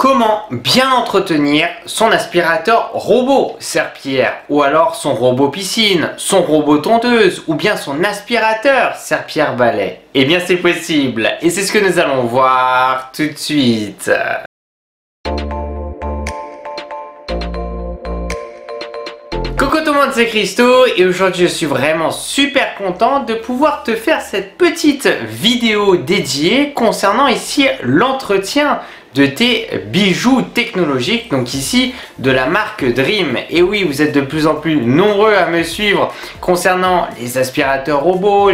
Comment bien entretenir son aspirateur robot serpillière ou alors son robot piscine, son robot tondeuse ou bien son aspirateur serpillière-balai? Eh bien c'est possible et c'est ce que nous allons voir tout de suite. Coucou tout le monde, c'est Christo et aujourd'hui je suis vraiment super content de pouvoir te faire cette petite vidéo dédiée concernant ici l'entretien de tes bijoux technologiques, donc ici de la marque Dream. Et oui, vous êtes de plus en plus nombreux à me suivre concernant les aspirateurs robots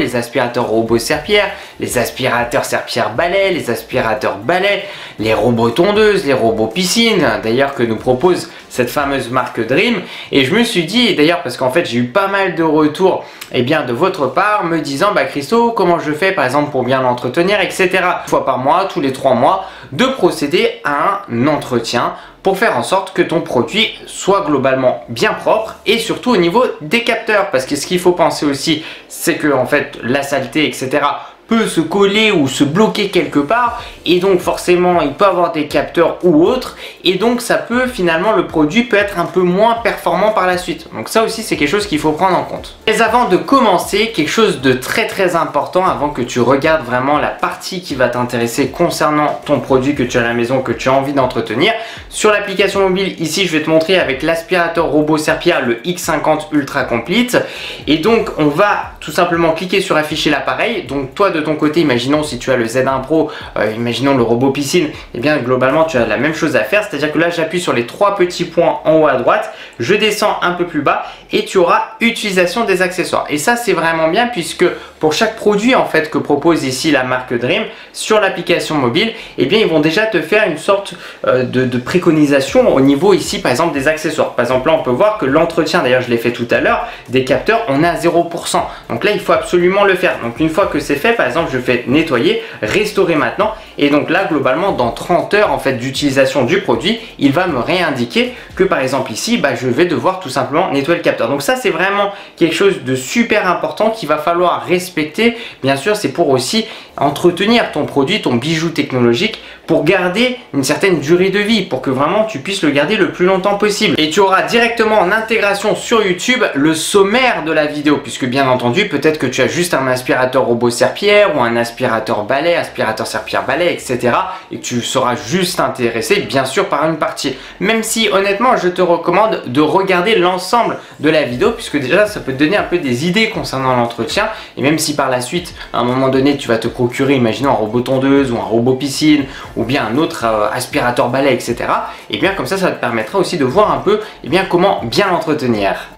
serpillères, les aspirateurs serpillères balais, les aspirateurs balais, les robots tondeuses, les robots piscines, d'ailleurs que nous propose cette fameuse marque Dream. Et je me suis dit, d'ailleurs parce qu'en fait j'ai eu pas mal de retours de votre part me disant Christo, comment je fais par exemple pour bien l'entretenir, etc. Une fois par mois, tous les 3 mois, de procéder à un entretien pour faire en sorte que ton produit soit globalement bien propre et surtout au niveau des capteurs, parce que ce qu'il faut penser aussi, c'est que en fait la saleté, etc. peut se coller ou se bloquer quelque part et donc forcément il peut avoir des capteurs ou autres et donc ça peut finalement, le produit peut être un peu moins performant par la suite. Donc ça aussi c'est quelque chose qu'il faut prendre en compte. Mais avant de commencer, quelque chose de très important avant que tu regardes vraiment la partie qui va t'intéresser concernant ton produit que tu as à la maison, que tu as envie d'entretenir. Sur l'application mobile, ici je vais te montrer avec l'aspirateur robot serpillière, le X50 Ultra Complete. Et donc on va tout simplement cliquer sur afficher l'appareil. Donc toi de ton côté, imaginons si tu as le Z1 Pro, imaginons le robot piscine, et bien globalement tu as la même chose à faire, c'est-à-dire que là j'appuie sur les 3 petits points en haut à droite, je descends un peu plus bas et tu auras utilisation des accessoires. Et ça c'est vraiment bien puisque pour chaque produit en fait que propose ici la marque Dream sur l'application mobile, et bien ils vont déjà te faire une sorte de préconisation au niveau ici par exemple des accessoires. Par exemple là on peut voir que l'entretien, d'ailleurs je l'ai fait tout à l'heure, des capteurs on est à 0%. Donc là il faut absolument le faire. Donc une fois que c'est fait, par exemple je fais nettoyer, restaurer maintenant, et donc là globalement dans 30 heures en fait d'utilisation du produit, il va me réindiquer que par exemple ici je vais devoir tout simplement nettoyer le capteur. Donc ça c'est vraiment quelque chose de super important qu'il va falloir respecter. Bien sûr c'est pour aussi entretenir ton produit, ton bijou technologique, pour garder une certaine durée de vie, pour que vraiment tu puisses le garder le plus longtemps possible. Et tu auras directement en intégration sur YouTube le sommaire de la vidéo, puisque bien entendu peut-être que tu as juste un aspirateur robot serpillière ou un aspirateur balai, aspirateur serpillière balai, etc. et que tu seras juste intéressé bien sûr par une partie. Même si honnêtement je te recommande de regarder l'ensemble de la vidéo, puisque déjà ça peut te donner un peu des idées concernant l'entretien. Et même si par la suite à un moment donné tu vas te procurer, imaginons un robot tondeuse ou un robot piscine ou bien un autre aspirateur balai, etc. et bien comme ça te permettra aussi de voir un peu comment bien l'entretenir.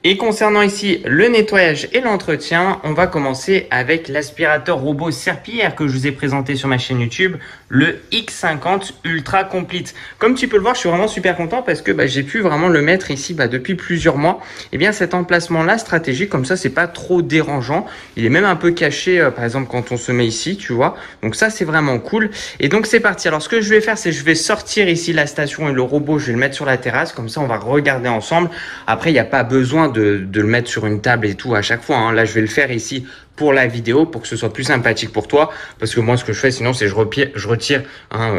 Et concernant ici le nettoyage et l'entretien, on va commencer avec l'aspirateur robot serpillière que je vous ai présenté sur ma chaîne YouTube, le X50 Ultra Complete. Comme tu peux le voir, je suis vraiment super content parce que j'ai pu vraiment le mettre ici depuis plusieurs mois. Et bien cet emplacement là stratégique, comme ça c'est pas trop dérangeant. Il est même un peu caché par exemple quand on se met ici, tu vois. Donc ça c'est vraiment cool. Et donc c'est parti. Alors ce que je vais faire, c'est je vais sortir ici la station et le robot, je vais le mettre sur la terrasse. Comme ça on va regarder ensemble. Après il n'y a pas besoin de le mettre sur une table et tout à chaque fois, hein. Là je vais le faire ici pour la vidéo pour que ce soit plus sympathique pour toi, parce que moi ce que je fais sinon c'est je retire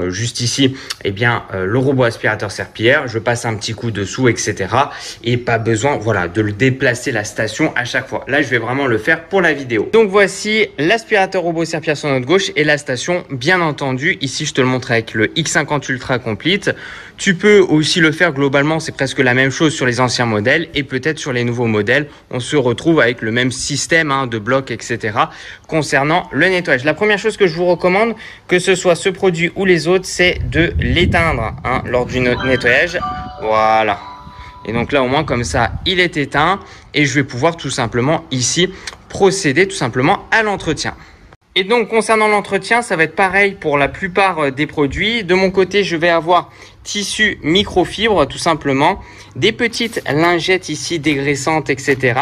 juste ici le robot aspirateur serpillière, je passe un petit coup dessous, etc. et pas besoin de le déplacer la station à chaque fois. Là je vais vraiment le faire pour la vidéo. Donc voici l'aspirateur robot serpillière sur notre gauche et la station bien entendu ici je te le montre avec le X50 Ultra Complete. Tu peux aussi le faire globalement, c'est presque la même chose sur les anciens modèles et peut-être sur les nouveaux modèles on se retrouve avec le même système de blocs, etc. concernant le nettoyage. La première chose que je vous recommande, que ce soit ce produit ou les autres, c'est de l'éteindre lors du nettoyage. Voilà. Et donc là au moins comme ça il est éteint et je vais pouvoir tout simplement ici procéder tout simplement à l'entretien. Et donc concernant l'entretien, ça va être pareil pour la plupart des produits. De mon côté, je vais avoir tissu microfibre tout simplement, des petites lingettes ici dégraissantes, etc.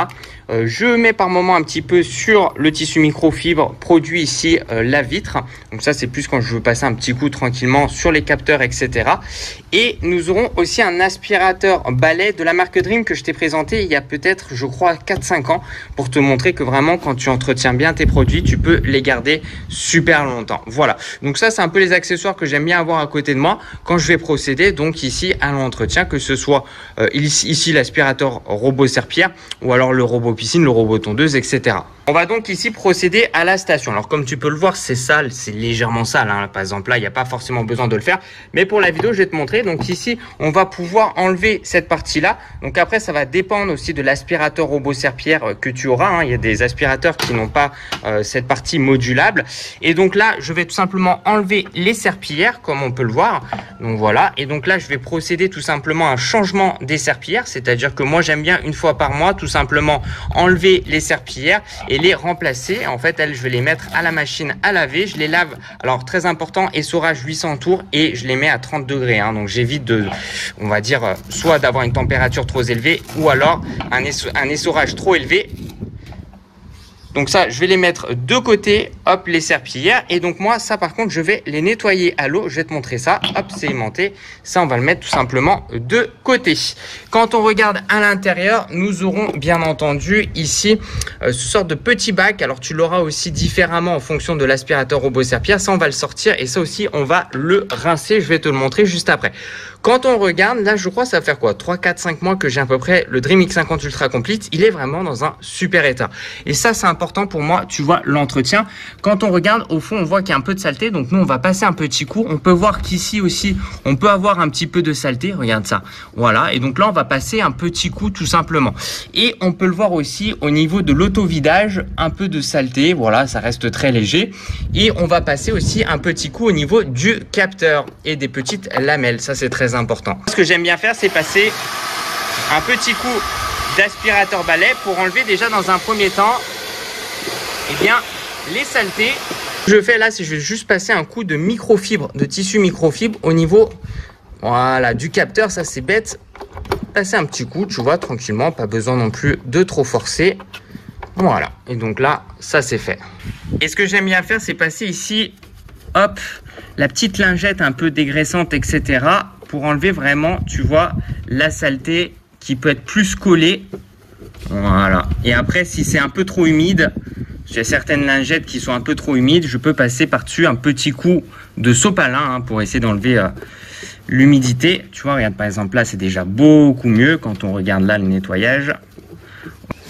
Je mets par moment un petit peu sur le tissu microfibre produit ici la vitre. Donc ça c'est plus quand je veux passer un petit coup tranquillement sur les capteurs, etc. Et nous aurons aussi un aspirateur balai de la marque Dream que je t'ai présenté il y a peut-être, je crois, 4-5 ans pour te montrer que vraiment quand tu entretiens bien tes produits, tu peux les garder super longtemps. Voilà, donc ça c'est un peu les accessoires que j'aime bien avoir à côté de moi quand je vais procéder donc ici à l'entretien, que ce soit ici l'aspirateur robot serpillère ou alors le robot piscine, le robot tondeuse, etc. On va donc ici procéder à la station. Alors comme tu peux le voir, c'est sale, c'est légèrement sale, hein. Par exemple là, il n'y a pas forcément besoin de le faire, mais pour la vidéo, je vais te montrer. Donc ici, on va pouvoir enlever cette partie-là. Donc après, ça va dépendre aussi de l'aspirateur robot serpillère que tu auras, hein. Il y a des aspirateurs qui n'ont pas cette partie modulable. Et donc là, je vais tout simplement enlever les serpillères, comme on peut le voir. Donc voilà. Et donc là, je vais procéder tout simplement à un changement des serpillères. C'est-à-dire que moi, j'aime bien une fois par mois, tout simplement enlever les serpillères et les remplacer. En fait, elles, je vais les mettre à la machine à laver. Je les lave. Alors, très important, essorage 800 tours et je les mets à 30 degrés. Hein. Donc, j'évite de, on va dire, soit d'avoir une température trop élevée ou alors un essorage trop élevé. Donc ça, je vais les mettre de côté, hop, les serpillères. Et donc moi, ça par contre, je vais les nettoyer à l'eau. Je vais te montrer ça, hop, c'est aimanté. Ça, on va le mettre tout simplement de côté. Quand on regarde à l'intérieur, nous aurons bien entendu ici ce sorte de petit bac. Alors tu l'auras aussi différemment en fonction de l'aspirateur robot serpillère. Ça, on va le sortir et ça aussi, on va le rincer. Je vais te le montrer juste après. Quand on regarde, là, je crois ça va faire quoi, 3, 4, 5 mois que j'ai à peu près le Dream X50 Ultra Complete. Il est vraiment dans un super état. Et ça, c'est important pour moi, tu vois, l'entretien. Quand on regarde, au fond, on voit qu'il y a un peu de saleté. Donc, nous, on va passer un petit coup. On peut voir qu'ici aussi, on peut avoir un petit peu de saleté. Regarde ça. Voilà. Et donc là, on va passer un petit coup tout simplement. Et on peut le voir aussi au niveau de l'auto-vidage, un peu de saleté. Voilà, ça reste très léger. Et on va passer aussi un petit coup au niveau du capteur et des petites lamelles. Ça, c'est très important. Ce que j'aime bien faire, c'est passer un petit coup d'aspirateur balai pour enlever déjà dans un premier temps bien les saletés. Ce que je fais là, c'est que je vais juste passer un coup de microfibre, de tissu microfibre au niveau, voilà, du capteur. Ça, c'est bête. Passer un petit coup, tu vois, tranquillement, pas besoin non plus de trop forcer. Voilà, et donc là, ça c'est fait. Et ce que j'aime bien faire, c'est passer ici, hop, la petite lingette un peu dégraissante, etc. pour enlever vraiment, tu vois, la saleté qui peut être plus collée. Voilà. Et après, si c'est un peu trop humide, j'ai certaines lingettes qui sont un peu trop humides, je peux passer par-dessus un petit coup de sopalin hein, pour essayer d'enlever l'humidité. Tu vois, regarde, par exemple, là, c'est déjà beaucoup mieux quand on regarde là le nettoyage.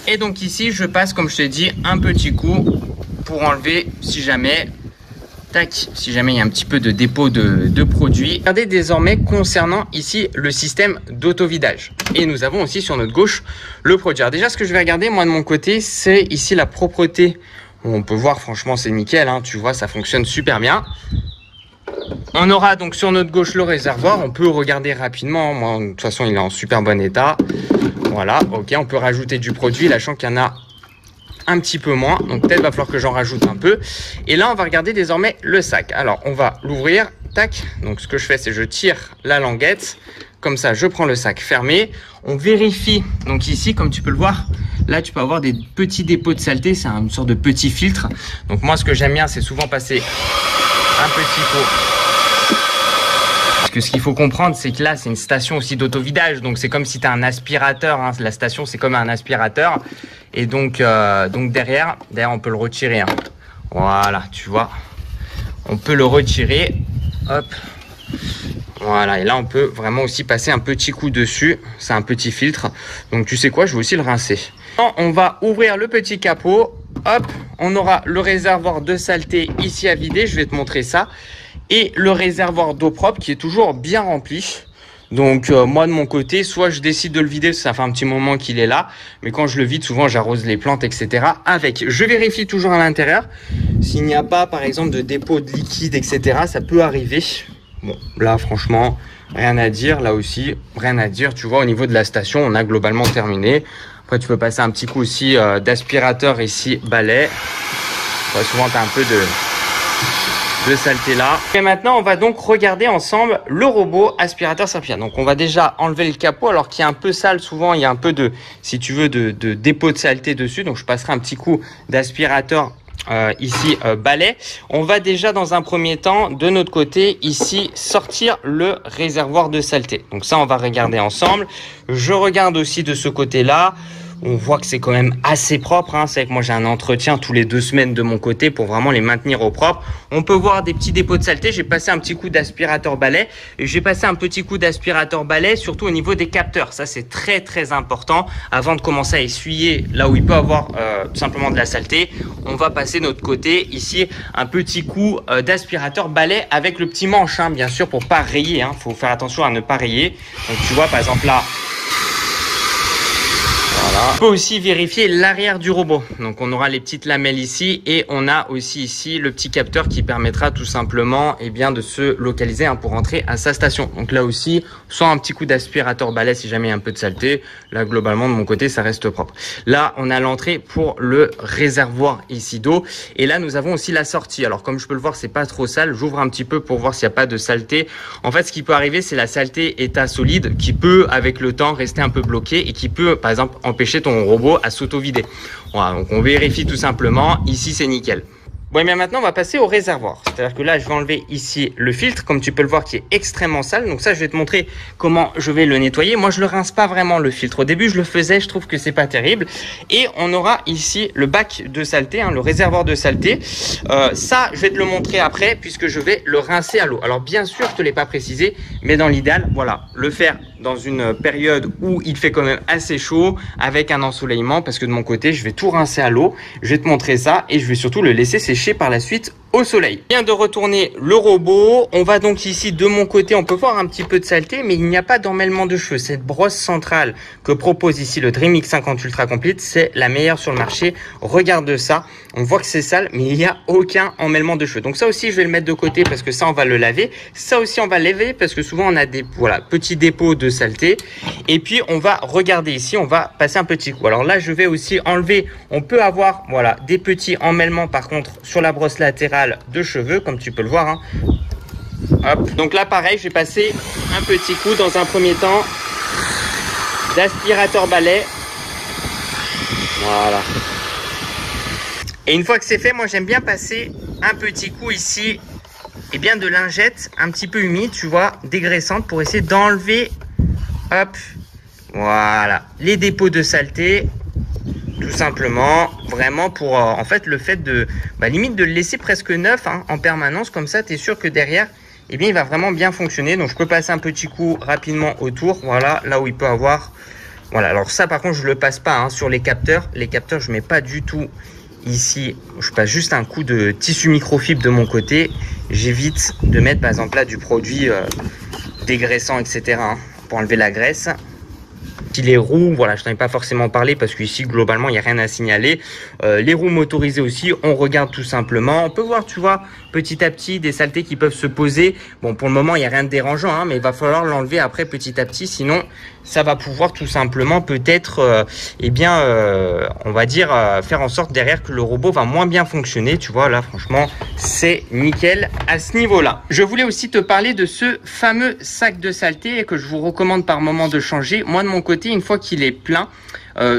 Et donc ici, je passe, comme je t'ai dit, un petit coup pour enlever, si jamais... Tac, si jamais il y a un petit peu de dépôt de produits. Regardez désormais concernant ici le système d'auto-vidage. Et nous avons aussi sur notre gauche le produit. Alors déjà, ce que je vais regarder moi de mon côté, c'est ici la propreté. On peut voir, franchement, c'est nickel. Hein, tu vois, ça fonctionne super bien. On aura donc sur notre gauche le réservoir. On peut regarder rapidement. Moi, de toute façon, il est en super bon état. Voilà, ok. On peut rajouter du produit, sachant qu'il y en a un petit peu moins, donc peut-être va falloir que j'en rajoute un peu. Et là on va regarder désormais le sac. Alors on va l'ouvrir, tac. Donc ce que je fais, c'est je tire la languette, comme ça je prends le sac fermé. On vérifie, donc ici comme tu peux le voir, là tu peux avoir des petits dépôts de saleté, c'est une sorte de petit filtre. Donc moi ce que j'aime bien, c'est souvent passer un petit pot. Parce que ce qu'il faut comprendre, c'est que là c'est une station aussi d'auto-vidage, donc c'est comme si tu as un aspirateur, hein. La station c'est comme un aspirateur. Et donc derrière on peut le retirer. Hein. Voilà, tu vois. On peut le retirer. Hop. Voilà, et là on peut vraiment aussi passer un petit coup dessus. C'est un petit filtre. Donc tu sais quoi, je vais aussi le rincer. On va ouvrir le petit capot. Hop, on aura le réservoir de saleté ici à vider. Je vais te montrer ça. Et le réservoir d'eau propre qui est toujours bien rempli. Donc moi de mon côté, soit je décide de le vider, ça fait un petit moment qu'il est là, mais quand je le vide, souvent j'arrose les plantes, etc. avec. Je vérifie toujours à l'intérieur, s'il n'y a pas par exemple de dépôt de liquide, etc. ça peut arriver. Bon, là franchement, rien à dire, là aussi, rien à dire. Tu vois, au niveau de la station, on a globalement terminé. Après tu peux passer un petit coup aussi d'aspirateur ici, balai. Ouais, souvent tu as un peu de saleté là. Et maintenant, on va donc regarder ensemble le robot aspirateur serpillière. Donc, on va déjà enlever le capot, alors qu'il est un peu sale. Souvent, il y a un peu de, si tu veux, de dépôt de saleté dessus. Donc, je passerai un petit coup d'aspirateur ici balai. On va déjà dans un premier temps de notre côté ici sortir le réservoir de saleté. Donc ça, on va regarder ensemble. Je regarde aussi de ce côté là. On voit que c'est quand même assez propre, hein. C'est vrai que moi j'ai un entretien tous les 2 semaines de mon côté pour vraiment les maintenir au propre. On peut voir des petits dépôts de saleté. J'ai passé un petit coup d'aspirateur balai. J'ai passé un petit coup d'aspirateur balai surtout au niveau des capteurs. Ça c'est très très important. Avant de commencer à essuyer là où il peut avoir tout simplement de la saleté, on va passer de notre côté ici un petit coup d'aspirateur balai avec le petit manche, hein, bien sûr, pour pas rayer, hein. Faut faire attention à ne pas rayer. Donc tu vois par exemple là. Voilà. On peut aussi vérifier l'arrière du robot. Donc on aura les petites lamelles ici et on a aussi ici le petit capteur qui permettra tout simplement de se localiser, hein, pour rentrer à sa station. Donc là aussi, soit un petit coup d'aspirateur balai si jamais il y a un peu de saleté. Là globalement de mon côté ça reste propre. Là on a l'entrée pour le réservoir ici d'eau et là nous avons aussi la sortie. Alors comme je peux le voir c'est pas trop sale. J'ouvre un petit peu pour voir s'il n'y a pas de saleté. En fait ce qui peut arriver c'est la saleté état solide qui peut avec le temps rester un peu bloqué et qui peut par exemple empêcher ton robot à s'auto-vider. Voilà, donc on vérifie tout simplement. Ici, c'est nickel. Bon, et bien maintenant, on va passer au réservoir. C'est-à-dire que là, je vais enlever ici le filtre, comme tu peux le voir, qui est extrêmement sale. Donc ça, je vais te montrer comment je vais le nettoyer. Moi, je le rince pas vraiment le filtre. Au début, je le faisais, je trouve que c'est pas terrible. Et on aura ici le bac de saleté, hein, le réservoir de saleté. Ça, je vais te le montrer après, puisque je vais le rincer à l'eau. Alors bien sûr, je te l'ai pas précisé, mais dans l'idéal, voilà, le faire dans une période où il fait quand même assez chaud, avec un ensoleillement, parce que de mon côté, je vais tout rincer à l'eau. Je vais te montrer ça et je vais surtout le laisser sécher par la suite au soleil. Je viens de retourner le robot. On va donc ici de mon côté, on peut voir un petit peu de saleté, mais il n'y a pas d'emmêlement de cheveux. Cette brosse centrale que propose ici le Dream X50 Ultra Complete, c'est la meilleure sur le marché. Regarde ça, on voit que c'est sale, mais il n'y a aucun emmêlement de cheveux. Donc ça aussi, je vais le mettre de côté parce que ça, on va le laver. Ça aussi, on va le laver parce que souvent, on a des petits dépôts de saleté. Et puis, on va regarder ici, on va passer un petit coup. Alors là, je vais aussi enlever, on peut avoir des petits emmêlements par contre sur la brosse latérale de cheveux, comme tu peux le voir, hein. Hop. Donc là pareil, je vais passer un petit coup dans un premier temps d'aspirateur balai. Voilà. Et une fois que c'est fait, moi j'aime bien passer un petit coup ici de lingette un petit peu humide, tu vois, dégraissante, pour essayer d'enlever, hop, voilà, les dépôts de saleté. Tout simplement, vraiment pour en fait le fait de limite de le laisser presque neuf, hein, en permanence, comme ça tu es sûr que derrière il va vraiment bien fonctionner. Donc je peux passer un petit coup rapidement autour, voilà, là où il peut avoir, voilà. Alors ça par contre je le passe pas, hein, sur les capteurs je mets pas du tout ici, je passe juste un coup de tissu microfibre de mon côté. J'évite de mettre par exemple là du produit dégraissant, etc., hein, pour enlever la graisse. Les roues, voilà, je t'en ai pas forcément parlé parce qu'ici globalement il n'y a rien à signaler. Les roues motorisées aussi, on regarde tout simplement. On peut voir, tu vois, petit à petit des saletés qui peuvent se poser. Bon, pour le moment il n'y a rien de dérangeant, hein, mais il va falloir l'enlever après petit à petit, sinon ça va pouvoir tout simplement peut-être on va dire faire en sorte derrière que le robot va moins bien fonctionner. Tu vois, là franchement c'est nickel à ce niveau là. Je voulais aussi te parler de ce fameux sac de saleté que je vous recommande par moment de changer. Moi de mon côté, une fois qu'il est plein,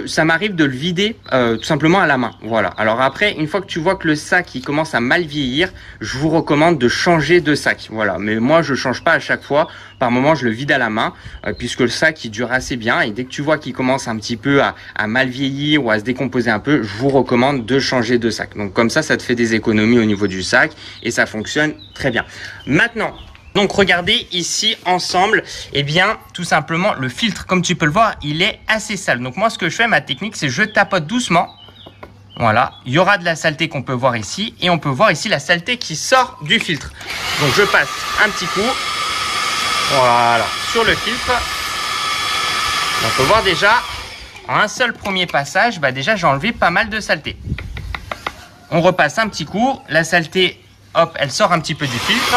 ça m'arrive de le vider tout simplement à la main. Voilà. Alors après, une fois que tu vois que le sac il commence à mal vieillir, je vous recommande de changer de sac. Voilà. Mais moi je change pas à chaque fois. Par moment je le vide à la main puisque le sac il dure assez bien, et dès que tu vois qu'il commence un petit peu à mal vieillir ou à se décomposer un peu, je vous recommande de changer de sac. Donc comme ça te fait des économies au niveau du sac et ça fonctionne très bien. Maintenant, donc regardez ici ensemble, tout simplement le filtre, comme tu peux le voir, il est assez sale. Donc moi ce que je fais, ma technique, c'est je tapote doucement. Voilà, il y aura de la saleté qu'on peut voir ici, et on peut voir ici la saleté qui sort du filtre. Donc je passe un petit coup, voilà, sur le filtre. On peut voir déjà, en un seul premier passage, déjà j'ai enlevé pas mal de saleté. On repasse un petit coup, la saleté, hop, elle sort un petit peu du filtre.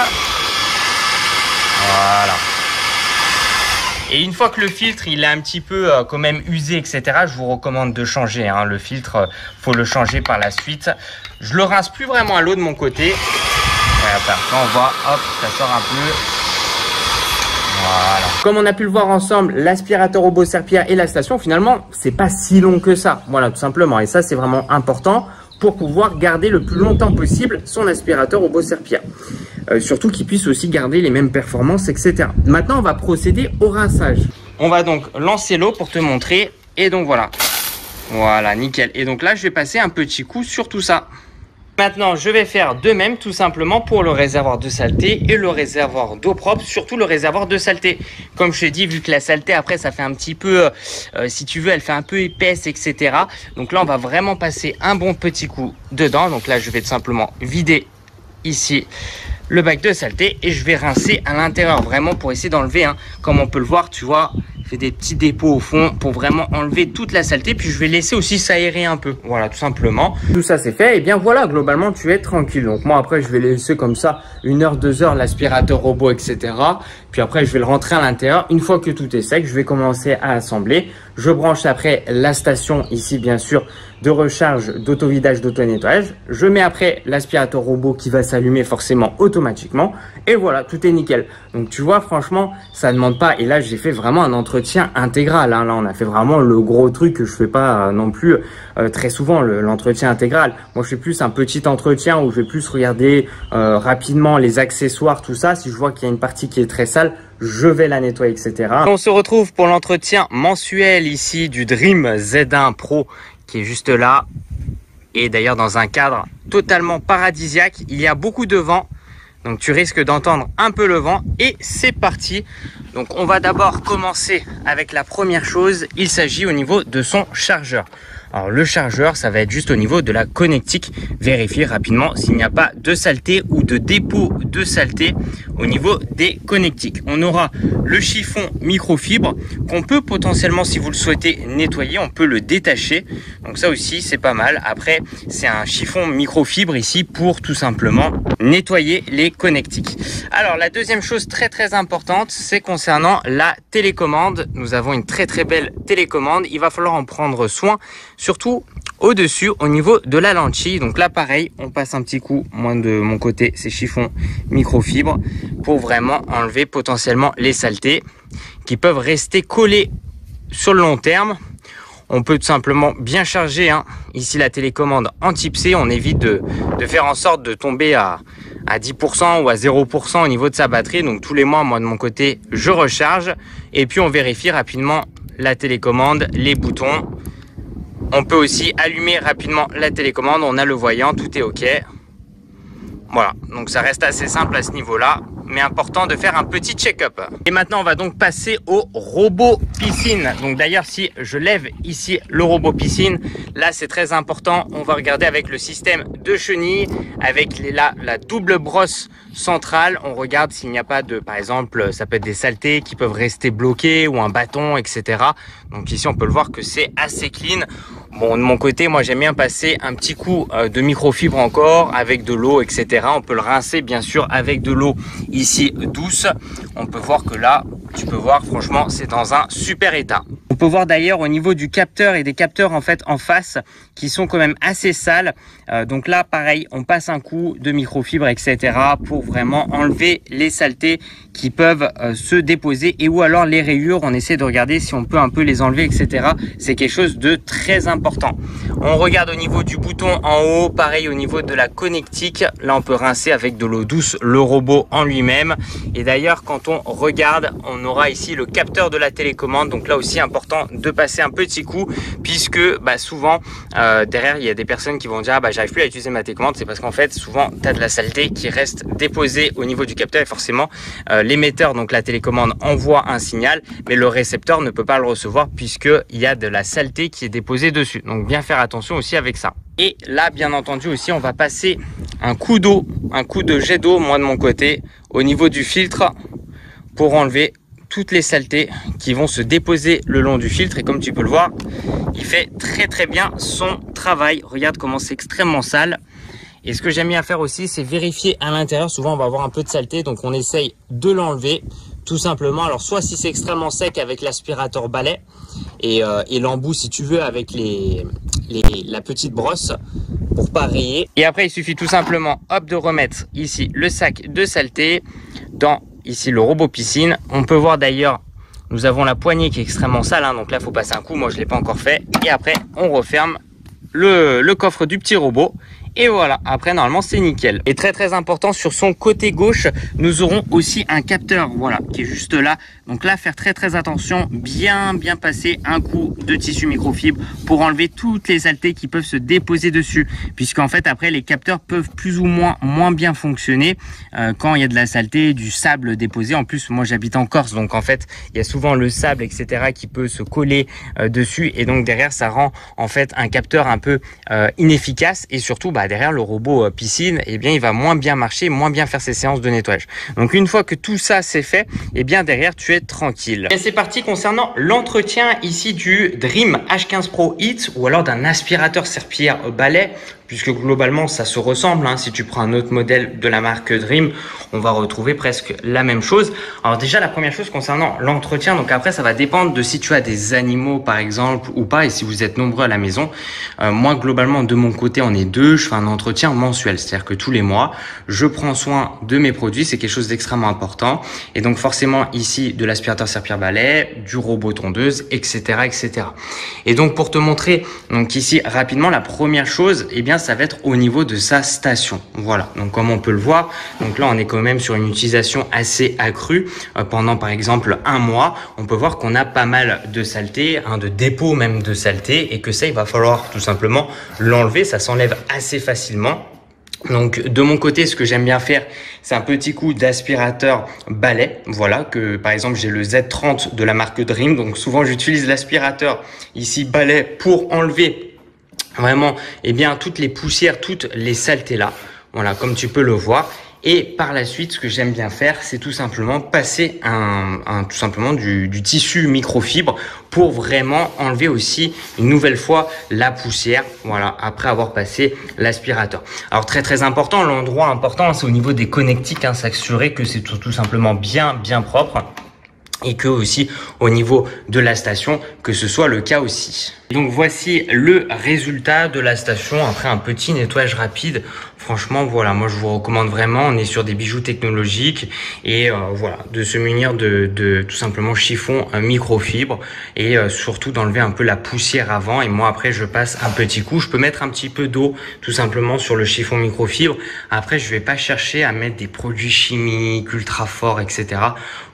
Voilà. Et une fois que le filtre il est un petit peu quand même usé, etc., je vous recommande de changer, hein. Le filtre, faut le changer par la suite. Je le rince plus vraiment à l'eau de mon côté. Quand on voit, hop, ça sort un peu. Voilà. Comme on a pu le voir ensemble, l'aspirateur robot serpillère et la station, finalement, c'est pas si long que ça. Voilà, tout simplement. Et ça, c'est vraiment important pour pouvoir garder le plus longtemps possible son aspirateur robot serpillère. Surtout qu'il puisse aussi garder les mêmes performances, etc. Maintenant, on va procéder au rinçage. On va donc lancer l'eau pour te montrer. Et donc voilà. Voilà, nickel. Et donc là, je vais passer un petit coup sur tout ça. Maintenant, je vais faire de même tout simplement pour le réservoir de saleté et le réservoir d'eau propre, surtout le réservoir de saleté. Comme je t'ai dit, vu que la saleté après ça fait un petit peu, si tu veux, elle fait un peu épaisse, etc. Donc là, on va vraiment passer un bon petit coup dedans. Donc là, je vais tout simplement vider ici le bac de saleté et je vais rincer à l'intérieur vraiment pour essayer d'enlever, hein, comme on peut le voir, tu vois, fait des petits dépôts au fond pour vraiment enlever toute la saleté, puis je vais laisser aussi s'aérer un peu, voilà, tout simplement. Tout ça c'est fait et bien voilà, globalement tu es tranquille. Donc moi après je vais laisser comme ça 1 heure, 2 heures l'aspirateur robot, etc. Puis après je vais le rentrer à l'intérieur. Une fois que tout est sec, je vais commencer à assembler. Je branche après la station ici bien sûr de recharge, d'auto-vidage, d'auto-nettoyage. Je mets après l'aspirateur robot qui va s'allumer forcément automatiquement. Et voilà, tout est nickel. Donc tu vois, franchement, ça ne demande pas. Et là, j'ai fait vraiment un entretien intégral, hein. Là, on a fait vraiment le gros truc que je fais pas non plus très souvent, l'entretien intégral. Moi, je fais plus un petit entretien où je vais plus regarder rapidement les accessoires, tout ça. Si je vois qu'il y a une partie qui est très sale, je vais la nettoyer, etc. On se retrouve pour l'entretien mensuel ici du Dream Z1 Pro qui est juste là. Et d'ailleurs dans un cadre totalement paradisiaque. Il y a beaucoup de vent. Donc tu risques d'entendre un peu le vent. Et c'est parti. Donc on va d'abord commencer avec la première chose. Il s'agit au niveau de son chargeur. Alors le chargeur, ça va être juste au niveau de la connectique. Vérifier rapidement s'il n'y a pas de saleté ou de dépôt de saleté au niveau des connectiques. On aura le chiffon microfibre qu'on peut potentiellement, si vous le souhaitez, nettoyer. On peut le détacher. Donc ça aussi, c'est pas mal. Après, c'est un chiffon microfibre ici pour tout simplement nettoyer les connectiques. Alors la deuxième chose très importante, c'est concernant la télécommande. Nous avons une très belle télécommande. Il va falloir en prendre soin. Surtout au-dessus, au niveau de la lentille. Donc là, pareil, on passe un petit coup. Moi, de mon côté, c'est chiffon microfibre pour vraiment enlever potentiellement les saletés qui peuvent rester collées sur le long terme. On peut tout simplement bien charger, hein, ici la télécommande en type C. On évite de faire en sorte de tomber à 10% ou à 0% au niveau de sa batterie. Donc tous les mois, moi de mon côté, je recharge. Et puis on vérifie rapidement la télécommande, les boutons. On peut aussi allumer rapidement la télécommande, on a le voyant, tout est OK. Voilà, donc ça reste assez simple à ce niveau-là, mais important de faire un petit check-up. Et maintenant, on va donc passer au robot piscine. Donc d'ailleurs, si je lève ici le robot piscine, là c'est très important. On va regarder avec le système de chenilles, avec la double brosse centrale. On regarde s'il n'y a pas de, par exemple, ça peut être des saletés qui peuvent rester bloquées ou un bâton, etc. Donc ici, on peut le voir que c'est assez clean. Bon, de mon côté, moi j'aime bien passer un petit coup de microfibre encore avec de l'eau, etc. On peut le rincer bien sûr avec de l'eau ici douce. On peut voir que là, tu peux voir, franchement, c'est dans un super état. On peut voir d'ailleurs au niveau du capteur et des capteurs en fait en face qui sont quand même assez sales. Donc là, pareil, on passe un coup de microfibre, etc. pour vraiment enlever les saletés qui peuvent se déposer et ou alors les rayures. On essaie de regarder si on peut un peu les enlever, etc. C'est quelque chose de très important. On regarde au niveau du bouton en haut, pareil au niveau de la connectique. Là, on peut rincer avec de l'eau douce le robot en lui-même. Et d'ailleurs, quand on regarde, on aura ici le capteur de la télécommande. Donc là aussi, important de passer un petit coup puisque souvent derrière il y a des personnes qui vont dire j'arrive plus à utiliser ma télécommande. C'est parce qu'en fait souvent tu as de la saleté qui reste déposée au niveau du capteur et forcément l'émetteur, donc la télécommande, envoie un signal mais le récepteur ne peut pas le recevoir puisqu'il y a de la saleté qui est déposée dessus. Donc bien faire attention aussi avec ça. Et là bien entendu aussi on va passer un coup d'eau, un coup de jet d'eau, moi de mon côté, au niveau du filtre pour enlever toutes les saletés qui vont se déposer le long du filtre. Et comme tu peux le voir, il fait très bien son travail. Regarde comment c'est extrêmement sale. Et ce que j'aime bien faire aussi, c'est vérifier à l'intérieur. Souvent on va avoir un peu de saleté, donc on essaye de l'enlever tout simplement. Alors soit si c'est extrêmement sec avec l'aspirateur balai et l'embout si tu veux avec la petite brosse pour pas rayer. Et après, il suffit tout simplement, hop, de remettre ici le sac de saleté dans ici le robot piscine. On peut voir d'ailleurs, nous avons la poignée qui est extrêmement sale, hein, donc là, il faut passer un coup. Moi, je l'ai pas encore fait. Et après, on referme le coffre du petit robot. Et voilà, après normalement c'est nickel. Et très important, sur son côté gauche, nous aurons aussi un capteur, voilà, qui est juste là. Donc là, faire très attention, bien passer un coup de tissu microfibre pour enlever toutes les saletés qui peuvent se déposer dessus. Puisqu'en fait, après, les capteurs peuvent plus ou moins bien fonctionner quand il y a de la saleté, du sable déposé. En plus, moi j'habite en Corse, donc en fait, il y a souvent le sable, etc. qui peut se coller dessus. Et donc derrière, ça rend en fait un capteur un peu inefficace. Et surtout, derrière le robot piscine, eh bien il va moins bien marcher, moins bien faire ses séances de nettoyage. Donc une fois que tout ça c'est fait, eh bien derrière tu es tranquille. Et c'est parti concernant l'entretien ici du Dream H15 Pro Hit ou alors d'un aspirateur serpillière balai, puisque globalement ça se ressemble, hein. Si tu prends un autre modèle de la marque Dream, on va retrouver presque la même chose. Alors déjà, la première chose concernant l'entretien, donc après ça va dépendre de si tu as des animaux par exemple ou pas, et si vous êtes nombreux à la maison. Moi globalement de mon côté on est deux, je fais un entretien mensuel, c'est-à-dire que tous les mois je prends soin de mes produits, c'est quelque chose d'extrêmement important. Et donc forcément ici de l'aspirateur serpillière balai, du robot tondeuse, etc. Et donc pour te montrer donc ici rapidement, la première chose, eh bien ça va être au niveau de sa station. Voilà, donc comme on peut le voir, donc là on est quand même sur une utilisation assez accrue pendant par exemple un mois. On peut voir qu'on a pas mal de saleté, de dépôt même de saleté, et que ça il va falloir tout simplement l'enlever. Ça s'enlève assez facilement. Donc de mon côté, ce que j'aime bien faire, c'est un petit coup d'aspirateur balai. Voilà, que par exemple j'ai le Z30 de la marque Dream, donc souvent j'utilise l'aspirateur ici balai pour enlever vraiment toutes les poussières, toutes les saletés là. Voilà, comme tu peux le voir. Et par la suite, ce que j'aime bien faire, c'est tout simplement passer tout simplement du tissu microfibre pour vraiment enlever aussi une nouvelle fois la poussière. Voilà, après avoir passé l'aspirateur. Alors très important, l'endroit important, c'est au niveau des connectiques, s'assurer que c'est tout simplement bien propre. Et que aussi au niveau de la station, que ce soit le cas aussi. Donc voici le résultat de la station après un petit nettoyage rapide. Franchement, voilà, moi je vous recommande vraiment. On est sur des bijoux technologiques et voilà, de se munir de tout simplement chiffon microfibre et surtout d'enlever un peu la poussière avant. Et moi après je passe un petit coup. Je peux mettre un petit peu d'eau tout simplement sur le chiffon microfibre. Après je vais pas chercher à mettre des produits chimiques ultra forts, etc.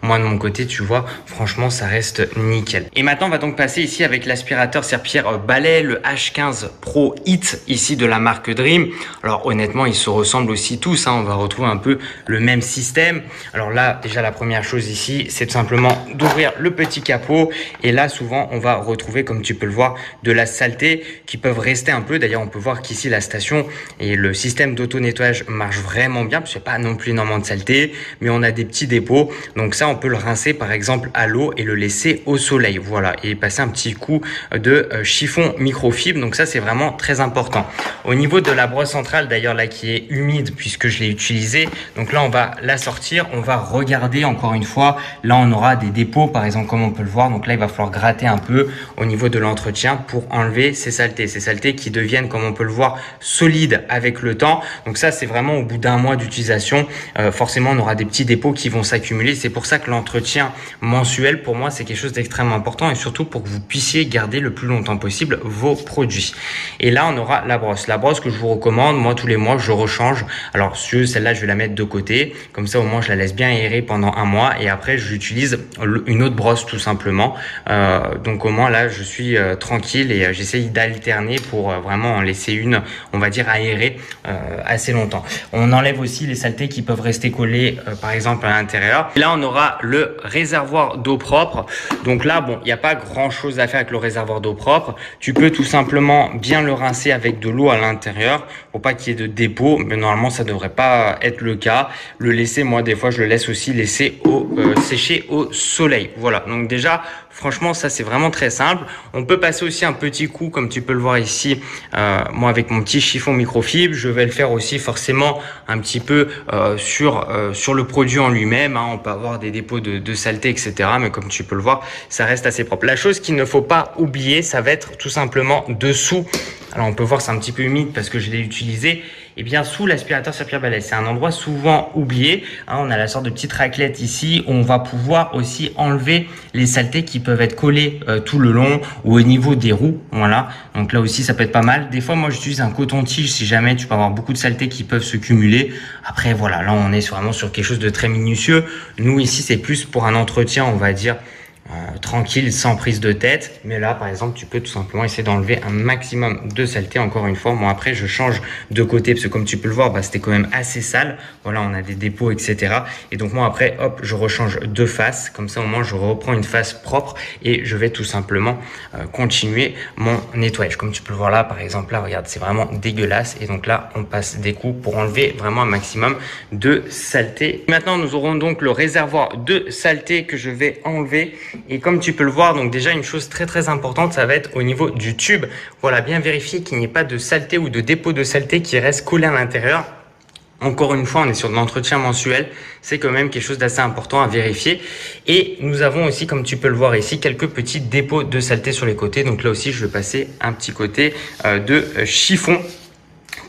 Moi de mon côté, tu vois, franchement ça reste nickel. Et maintenant on va donc passer ici avec l'aspirateur serpillière balai, le H15 Pro Hit ici de la marque Dream. Alors honnêtement ils se ressemblent aussi tous, on va retrouver un peu le même système. Alors là déjà la première chose ici, c'est tout simplement d'ouvrir le petit capot, et là souvent on va retrouver, comme tu peux le voir, de la saleté qui peuvent rester un peu. D'ailleurs on peut voir qu'ici la station et le système d'auto nettoyage marche vraiment bien, parce qu'il n'y a pas non plus énormément de saleté, mais on a des petits dépôts. Donc ça on peut le rincer par exemple à l'eau et le laisser au soleil, voilà, et passer un petit coup de chiffon microfibre. Donc ça c'est vraiment très important. Au niveau de la brosse centrale d'ailleurs là qui est humide puisque je l'ai utilisée, donc là on va la sortir, on va regarder encore une fois. Là on aura des dépôts par exemple comme on peut le voir, donc là il va falloir gratter un peu au niveau de l'entretien pour enlever ces saletés qui deviennent, comme on peut le voir, solides avec le temps. Donc ça c'est vraiment au bout d'un mois d'utilisation, forcément on aura des petits dépôts qui vont s'accumuler. C'est pour ça que l'entretien mensuel pour moi c'est quelque chose d'extrêmement important, et surtout pour que vous puissiez garder le plus longtemps possible vos produits. Et là on aura la brosse que je vous recommande. Moi tous les mois je rechange. Alors celle-là je vais la mettre de côté, comme ça au moins je la laisse bien aérer pendant un mois, et après j'utilise une autre brosse tout simplement. Donc au moins là je suis tranquille, et j'essaye d'alterner pour vraiment en laisser une, on va dire, aérée assez longtemps. On enlève aussi les saletés qui peuvent rester collées par exemple à l'intérieur. Là on aura le réservoir d'eau propre. Donc là bon, il n'y a pas grand chose à faire avec le réservoir d'eau propre. Tu peux tout simplement bien le rincer avec de l'eau à l'intérieur pour pas qu'il y ait de dépôt, mais normalement ça devrait pas être le cas. Le laisser, moi des fois je le laisse aussi sécher au soleil. Voilà, donc déjà franchement ça c'est vraiment très simple. On peut passer aussi un petit coup, comme tu peux le voir ici, moi avec mon petit chiffon microfibre. Je vais le faire aussi forcément un petit peu sur le produit en lui-même, on peut avoir des dépôts de saleté, etc. Mais comme tu peux le voir, ça reste assez propre. La chose qu'il ne faut pas oublier, ça va être tout simplement dessous alors on peut voir c'est un petit peu humide parce que je l'ai utilisé, et bien sous l'aspirateur serpillère balai. C'est un endroit souvent oublié, hein, on a la sorte de petite raclette ici où on va pouvoir aussi enlever les saletés qui peuvent être collées tout le long ou au niveau des roues, voilà. Donc là aussi ça peut être pas mal. Des fois moi j'utilise un coton-tige si jamais tu peux avoir beaucoup de saletés qui peuvent se cumuler. Après voilà, là on est vraiment sur quelque chose de très minutieux. Nous ici c'est plus pour un entretien, on va dire tranquille, sans prise de tête. Mais là par exemple tu peux tout simplement essayer d'enlever un maximum de saleté. Encore une fois, moi après je change de côté parce que comme tu peux le voir, c'était quand même assez sale, voilà, on a des dépôts etc. Et donc moi après hop, je rechange de face, comme ça au moins je reprends une face propre et je vais tout simplement continuer mon nettoyage. Comme tu peux le voir là par exemple, là regarde, c'est vraiment dégueulasse. Et donc là on passe des coups pour enlever vraiment un maximum de saleté. Maintenant nous aurons donc le réservoir de saleté que je vais enlever. Et comme tu peux le voir, donc déjà une chose très importante, ça va être au niveau du tube. Voilà, bien vérifier qu'il n'y ait pas de saleté ou de dépôt de saleté qui reste collé à l'intérieur. Encore une fois, on est sur de l'entretien mensuel. C'est quand même quelque chose d'assez important à vérifier. Et nous avons aussi, comme tu peux le voir ici, quelques petits dépôts de saleté sur les côtés. Donc là aussi, je vais passer un petit côté de chiffon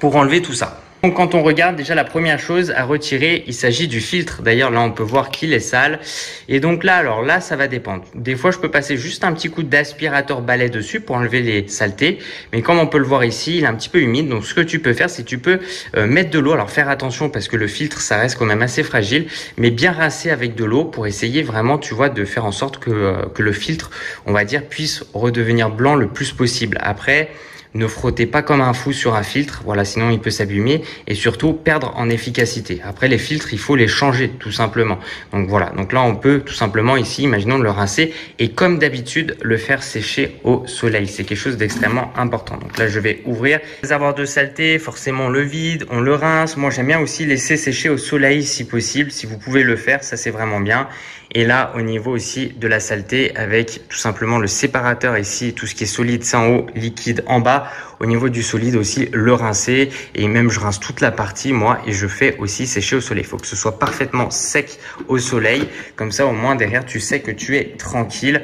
pour enlever tout ça. Donc quand on regarde, déjà la première chose à retirer, il s'agit du filtre. D'ailleurs là on peut voir qu'il est sale. Et donc là, alors là ça va dépendre. Des fois je peux passer juste un petit coup d'aspirateur balai dessus pour enlever les saletés. Mais comme on peut le voir ici, il est un petit peu humide. Donc ce que tu peux faire, c'est que tu peux mettre de l'eau. Alors faire attention parce que le filtre ça reste quand même assez fragile. Mais bien rincer avec de l'eau pour essayer vraiment, tu vois, de faire en sorte que le filtre, on va dire, puisse redevenir blanc le plus possible. Après, ne frottez pas comme un fou sur un filtre, voilà, sinon il peut s'abîmer et surtout perdre en efficacité. Après les filtres, il faut les changer tout simplement. Donc voilà, donc là on peut tout simplement ici, imaginons le rincer et comme d'habitude le faire sécher au soleil. C'est quelque chose d'extrêmement important. Donc là je vais ouvrir. Réservoir de saleté, forcément on le vide, on le rince. Moi j'aime bien aussi laisser sécher au soleil si possible. Si vous pouvez le faire, ça c'est vraiment bien. Et là, au niveau aussi de la saleté, avec tout simplement le séparateur ici, tout ce qui est solide, c'est en haut, liquide en bas. Au niveau du solide aussi, le rincer. Et même, je rince toute la partie, moi, et je fais aussi sécher au soleil. Il faut que ce soit parfaitement sec au soleil. Comme ça, au moins, derrière, tu sais que tu es tranquille.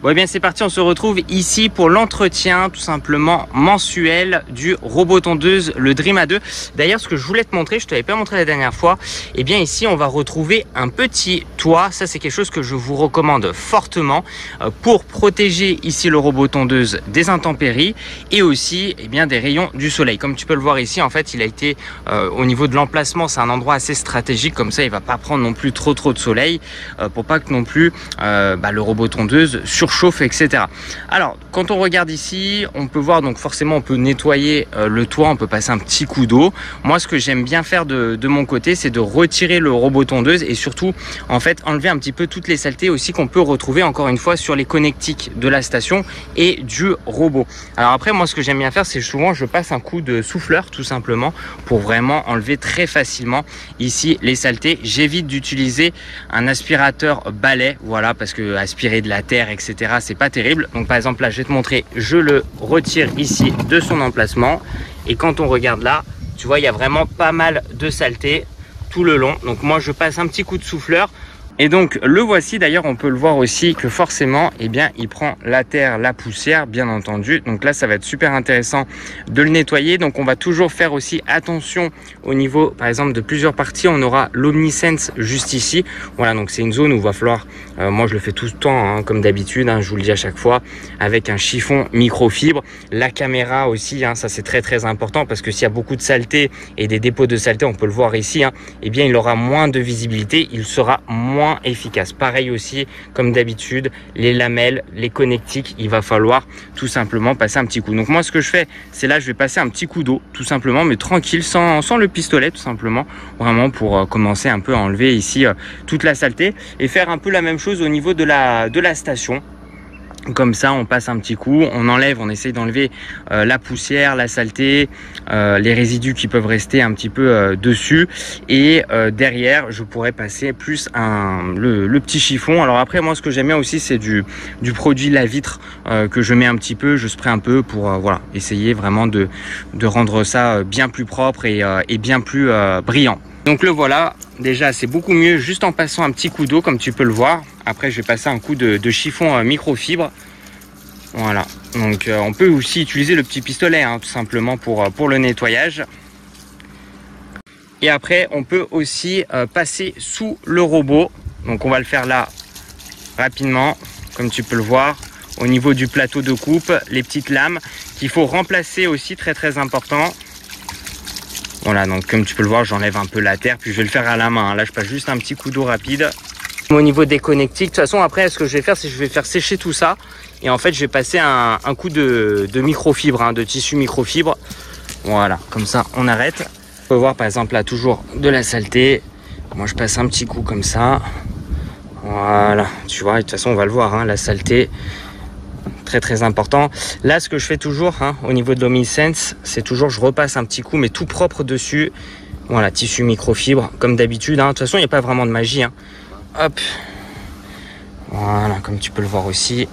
Bon, eh bien c'est parti, on se retrouve ici pour l'entretien tout simplement mensuel du robot tondeuse, le Dream A2. D'ailleurs, ce que je voulais te montrer, je ne te l'avais pas montré la dernière fois, eh bien ici on va retrouver un petit toit. Ça c'est quelque chose que je vous recommande fortement pour protéger ici le robot tondeuse des intempéries et aussi eh bien des rayons du soleil. Comme tu peux le voir ici, en fait il a été au niveau de l'emplacement, c'est un endroit assez stratégique, comme ça il va pas prendre non plus trop de soleil pour pas que non plus le robot tondeuse surchauffe, etc. Alors quand on regarde ici, on peut voir, donc forcément on peut nettoyer le toit, on peut passer un petit coup d'eau. Moi ce que j'aime bien faire de mon côté, c'est de retirer le robot tondeuse et surtout en fait enlever un petit peu toutes les saletés aussi qu'on peut retrouver encore une fois sur les connectiques de la station et du robot. Alors après moi ce que j'aime bien faire, c'est souvent je passe un coup de souffleur tout simplement pour vraiment enlever très facilement ici les saletés. J'évite d'utiliser un aspirateur balai, voilà, parce que aspirer de la terre etc, c'est pas terrible. Donc par exemple là je vais te montrer, je le retire ici de son emplacement et quand on regarde là, tu vois il y a vraiment pas mal de saleté tout le long. Donc moi je passe un petit coup de souffleur et donc le voici. D'ailleurs on peut le voir aussi que forcément eh bien il prend la terre, la poussière bien entendu. Donc là ça va être super intéressant de le nettoyer. Donc on va toujours faire aussi attention au niveau par exemple de plusieurs parties. On aura l'Omnisense juste ici, voilà, donc c'est une zone où il va falloir moi je le fais tout le temps hein, comme d'habitude hein, je vous le dis à chaque fois, avec un chiffon microfibre. La caméra aussi hein, ça c'est très important parce que s'il y a beaucoup de saleté et des dépôts de saleté, on peut le voir ici hein, eh bien il aura moins de visibilité, il sera moins efficace. Pareil aussi comme d'habitude, les lamelles, les connectiques, il va falloir tout simplement passer un petit coup. Donc moi ce que je fais, c'est là je vais passer un petit coup d'eau tout simplement, mais tranquille, sans le pistolet tout simplement, vraiment pour commencer un peu à enlever ici toute la saleté et faire un peu la même chose au niveau de la station. Comme ça on passe un petit coup, on enlève, on essaye d'enlever la poussière, la saleté, les résidus qui peuvent rester un petit peu dessus et derrière je pourrais passer plus le petit chiffon. Alors après moi ce que j'aime bien aussi c'est du produit lave vitre que je mets un petit peu, je spray un peu pour voilà, essayer vraiment de rendre ça bien plus propre et bien plus brillant. Donc le voilà, déjà c'est beaucoup mieux juste en passant un petit coup d'eau comme tu peux le voir. Après je vais passer un coup de chiffon microfibre. Voilà, donc on peut aussi utiliser le petit pistolet, hein, tout simplement pour le nettoyage. Et après, on peut aussi passer sous le robot. Donc on va le faire là rapidement, comme tu peux le voir. Au niveau du plateau de coupe, les petites lames qu'il faut remplacer aussi, très important. Voilà, donc comme tu peux le voir, j'enlève un peu la terre, puis je vais le faire à la main. Là, je passe juste un petit coup d'eau rapide. Au niveau des connectiques, de toute façon, après, ce que je vais faire, c'est que je vais faire sécher tout ça. Et en fait, je vais passer un coup de microfibre, hein, de tissu microfibre. Voilà, comme ça, on arrête. On peut voir par exemple là toujours de la saleté. Moi je passe un petit coup comme ça. Voilà, tu vois, de toute façon on va le voir, hein, la saleté, très important. Là ce que je fais toujours, hein, au niveau de l'Homisense, c'est toujours je repasse un petit coup mais tout propre dessus. Voilà, tissu microfibre comme d'habitude, hein. De toute façon il n'y a pas vraiment de magie, hein. Hop, voilà, comme tu peux le voir aussi,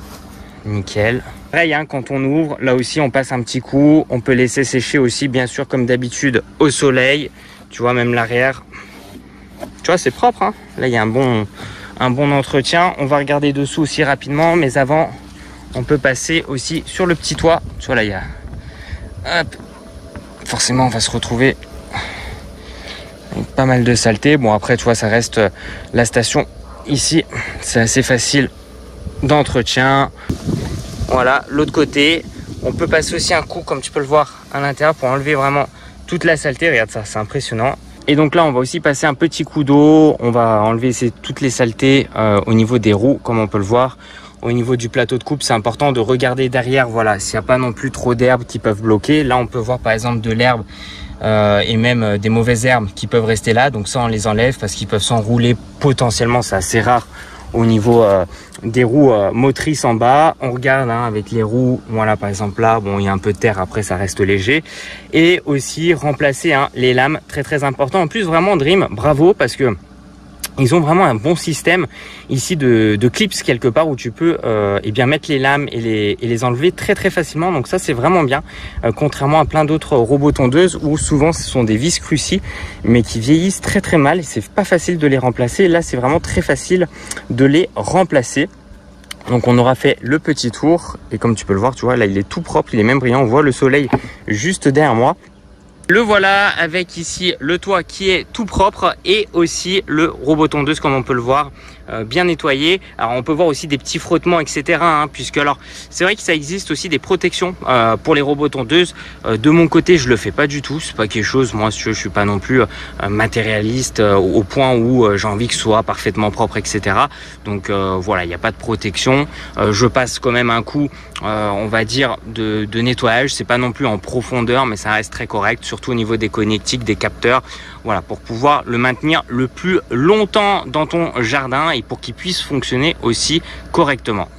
nickel. Pareil, hein, quand on ouvre, là aussi on passe un petit coup, on peut laisser sécher aussi bien sûr comme d'habitude au soleil, tu vois, même l'arrière, tu vois, c'est propre, hein. Là il y a un bon entretien. On va regarder dessous aussi rapidement, mais avant on peut passer aussi sur le petit toit, tu vois, là il y a, hop, forcément on va se retrouver avec pas mal de saleté. Bon après tu vois, ça reste la station ici, c'est assez facile d'entretien. Voilà, l'autre côté, on peut passer aussi un coup, comme tu peux le voir à l'intérieur, pour enlever vraiment toute la saleté. Regarde ça, c'est impressionnant. Et donc là, on va aussi passer un petit coup d'eau. On va enlever toutes les saletés au niveau des roues, comme on peut le voir. Au niveau du plateau de coupe, c'est important de regarder derrière, voilà, s'il n'y a pas non plus trop d'herbes qui peuvent bloquer. Là, on peut voir par exemple de l'herbe et même des mauvaises herbes qui peuvent rester là. Donc ça, on les enlève parce qu'ils peuvent s'enrouler potentiellement, c'est assez rare. Au niveau des roues motrices en bas, on regarde, hein, avec les roues, voilà, par exemple là, bon, il y a un peu de terre, après ça reste léger. Et aussi remplacer, hein, les lames, très important. En plus, vraiment Dream, bravo, parce que ils ont vraiment un bon système ici de clips quelque part où tu peux eh bien mettre les lames et les enlever très facilement. Donc ça c'est vraiment bien, contrairement à plein d'autres robots tondeuses où souvent ce sont des vis crucis mais qui vieillissent très mal et c'est pas facile de les remplacer. Là c'est vraiment très facile de les remplacer. Donc on aura fait le petit tour et comme tu peux le voir, tu vois, là il est tout propre, il est même brillant. On voit le soleil juste derrière moi. Le voilà avec ici le toit qui est tout propre et aussi le robot tondeuse comme on peut le voir, bien nettoyé. Alors on peut voir aussi des petits frottements etc. Hein, puisque alors c'est vrai que ça existe aussi des protections pour les robots tondeuses. De mon côté je le fais pas du tout, c'est pas quelque chose, moi je suis pas non plus matérialiste au point où j'ai envie que ce soit parfaitement propre etc. Donc voilà, il n'y a pas de protection. Je passe quand même un coup on va dire de nettoyage, c'est pas non plus en profondeur mais ça reste très correct, surtout au niveau des connectiques, des capteurs, voilà, pour pouvoir le maintenir le plus longtemps dans ton jardin et pour qu'il puisse fonctionner aussi correctement.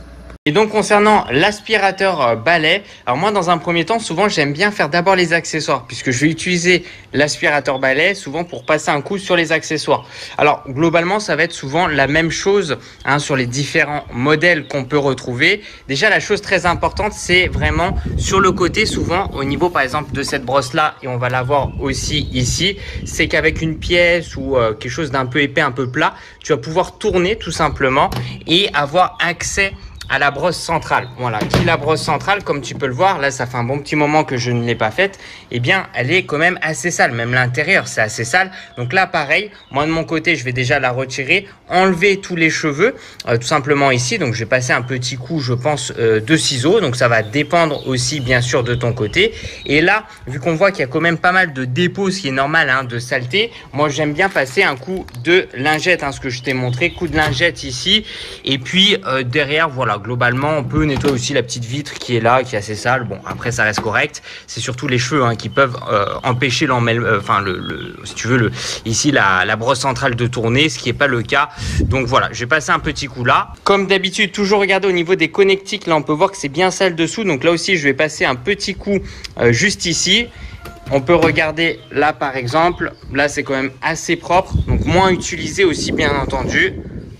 Et donc concernant l'aspirateur balai, alors moi dans un premier temps souvent j'aime bien faire d'abord les accessoires puisque je vais utiliser l'aspirateur balai souvent pour passer un coup sur les accessoires. Alors globalement ça va être souvent la même chose, hein, sur les différents modèles qu'on peut retrouver. Déjà la chose très importante c'est vraiment sur le côté, souvent au niveau par exemple de cette brosse là, et on va l'avoir aussi ici, c'est qu'avec une pièce ou quelque chose d'un peu épais, un peu plat, tu vas pouvoir tourner tout simplement et avoir accès à la brosse centrale. Voilà, qui la brosse centrale, comme tu peux le voir, là ça fait un bon petit moment que je ne l'ai pas faite, et bien elle est quand même assez sale, même l'intérieur c'est assez sale. Donc là pareil, moi de mon côté je vais déjà la retirer, enlever tous les cheveux tout simplement ici. Donc je vais passer un petit coup je pense de ciseaux, donc ça va dépendre aussi bien sûr de ton côté. Et là vu qu'on voit qu'il y a quand même pas mal de dépôts, ce qui est normal, hein, de saleté, moi j'aime bien passer un coup de lingette, hein, ce que je t'ai montré, coup de lingette ici, et puis derrière voilà, globalement on peut nettoyer aussi la petite vitre qui est là, qui est assez sale. Bon après ça reste correct, c'est surtout les cheveux, hein, qui peuvent empêcher enfin si tu veux ici la brosse centrale de tourner, ce qui n'est pas le cas. Donc voilà, je vais passer un petit coup là. Comme d'habitude, toujours regarder au niveau des connectiques, là on peut voir que c'est bien sale dessous, donc là aussi je vais passer un petit coup juste ici. On peut regarder là par exemple, là c'est quand même assez propre, donc moins utilisé aussi bien entendu.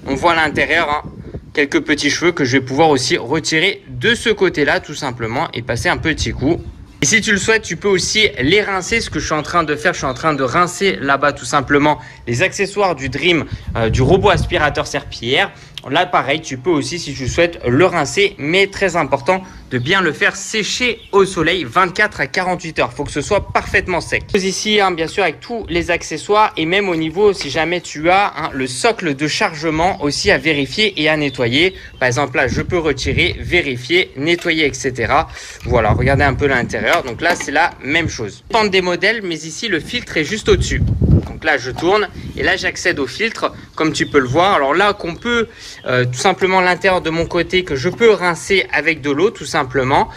On voit à l'intérieur, hein, quelques petits cheveux que je vais pouvoir aussi retirer de ce côté-là tout simplement et passer un petit coup. Et si tu le souhaites, tu peux aussi les rincer, ce que je suis en train de faire. Je suis en train de rincer là-bas tout simplement les accessoires du Dream, du robot aspirateur serpillière. Là, pareil, tu peux aussi, si tu souhaites, le rincer, mais très important de bien le faire sécher au soleil 24 à 48 heures. Il faut que ce soit parfaitement sec. Ici, bien sûr, avec tous les accessoires et même au niveau, si jamais tu as le socle de chargement aussi à vérifier et à nettoyer. Par exemple, là, je peux retirer, vérifier, nettoyer, etc. Voilà, regardez un peu l'intérieur. Donc là, c'est la même chose. Ça dépend des modèles, mais ici, le filtre est juste au-dessus. Donc là, je tourne et là, j'accède au filtre, comme tu peux le voir. Alors là, qu'on peut tout simplement l'intérieur de mon côté, que je peux rincer avec de l'eau, tout simplement.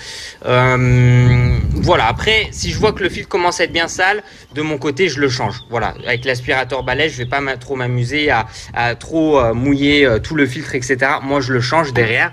Voilà, après, si je vois que le filtre commence à être bien sale, de mon côté, je le change. Voilà, avec l'aspirateur balai, je vais pas trop m'amuser à trop mouiller tout le filtre, etc. Moi, je le change derrière.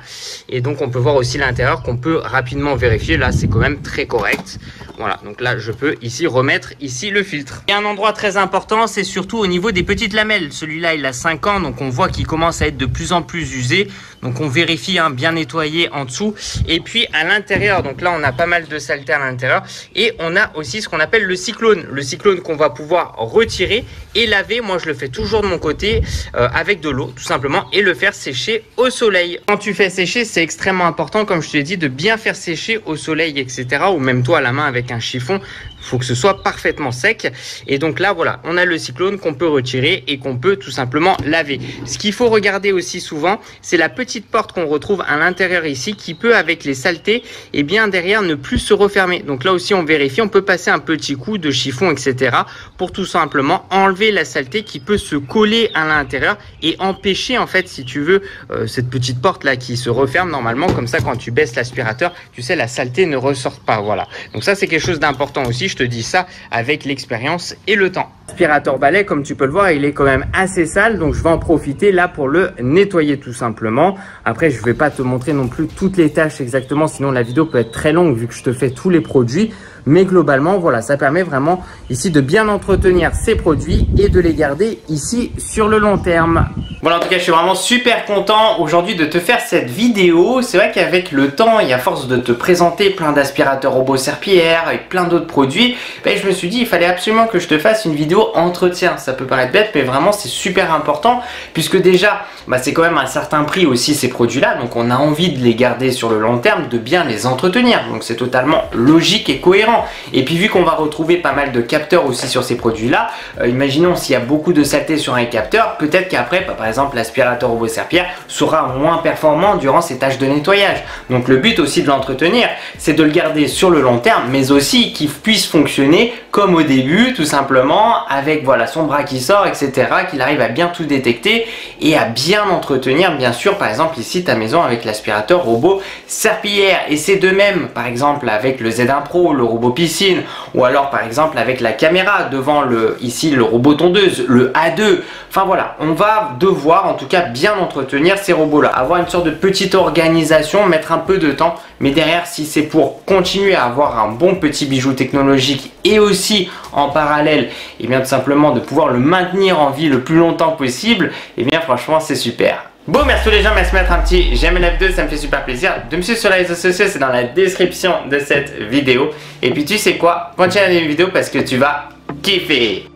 Et donc, on peut voir aussi l'intérieur qu'on peut rapidement vérifier. Là, c'est quand même très correct. Voilà, donc là, je peux ici remettre ici le filtre. Et un endroit très important, c'est surtout au niveau des petites lamelles. Celui-là, il a 5 ans, donc on voit qu'il commence à être de plus en plus usé. Donc on vérifie, bien nettoyer en dessous. Et puis à l'intérieur, donc là, on a pas mal de saleté à l'intérieur. Et on a aussi ce qu'on appelle le cyclone. Le cyclone qu'on va pouvoir retirer et laver. Moi, je le fais toujours de mon côté avec de l'eau, tout simplement, et le faire sécher au soleil. Quand tu fais sécher, c'est extrêmement important, comme je te l'ai dit, de bien faire sécher au soleil, etc. Ou même toi à la main avec un chiffon. Il faut que ce soit parfaitement sec. Et donc là, voilà, on a le cyclone qu'on peut retirer et qu'on peut tout simplement laver. Ce qu'il faut regarder aussi souvent, c'est la petite porte qu'on retrouve à l'intérieur ici qui peut, avec les saletés, et bien derrière ne plus se refermer. Donc là aussi, on vérifie, on peut passer un petit coup de chiffon, etc. pour tout simplement enlever la saleté qui peut se coller à l'intérieur et empêcher, en fait, si tu veux, cette petite porte là qui se referme normalement. Comme ça, quand tu baisses l'aspirateur, tu sais, la saleté ne ressort pas. Voilà. Donc ça, c'est quelque chose d'important aussi. Je te dis ça avec l'expérience et le temps. L'aspirateur balai, comme tu peux le voir, il est quand même assez sale, donc je vais en profiter là pour le nettoyer tout simplement. Après, je vais pas te montrer non plus toutes les tâches exactement, sinon la vidéo peut être très longue vu que je te fais tous les produits. Mais globalement, voilà, ça permet vraiment ici de bien entretenir ces produits et de les garder ici sur le long terme. Voilà, en tout cas, je suis vraiment super content aujourd'hui de te faire cette vidéo. C'est vrai qu'avec le temps et à force de te présenter plein d'aspirateurs robots serpillères et plein d'autres produits, je me suis dit il fallait absolument que je te fasse une vidéo entretien. Ça peut paraître bête, mais vraiment c'est super important puisque déjà, c'est quand même un certain prix aussi ces produits-là. Donc on a envie de les garder sur le long terme, de bien les entretenir. Donc c'est totalement logique et cohérent. Et puis vu qu'on va retrouver pas mal de capteurs aussi sur ces produits-là, imaginons s'il y a beaucoup de saleté sur un capteur, peut-être qu'après, par exemple, l'aspirateur robot serpillière sera moins performant durant ces tâches de nettoyage. Donc le but aussi de l'entretenir, c'est de le garder sur le long terme, mais aussi qu'il puisse fonctionner comme au début, tout simplement, avec voilà son bras qui sort, etc., qu'il arrive à bien tout détecter et à bien entretenir, bien sûr, par exemple ici ta maison avec l'aspirateur robot serpillière. Et c'est de même, par exemple, avec le Z1 Pro, le robot piscine, ou alors par exemple avec la caméra devant ici le robot tondeuse, le A2. Enfin voilà, on va devoir en tout cas bien entretenir ces robots là, avoir une sorte de petite organisation, mettre un peu de temps, mais derrière, si c'est pour continuer à avoir un bon petit bijou technologique et aussi en parallèle, et bien tout simplement de pouvoir le maintenir en vie le plus longtemps possible, et bien franchement c'est super. Bon, merci les gens, merci de mettre un petit j'aime la vidéo, ça me fait super plaisir. De me suivre sur les réseaux sociaux, c'est dans la description de cette vidéo. Et puis tu sais quoi, continue à regarder les vidéos parce que tu vas kiffer.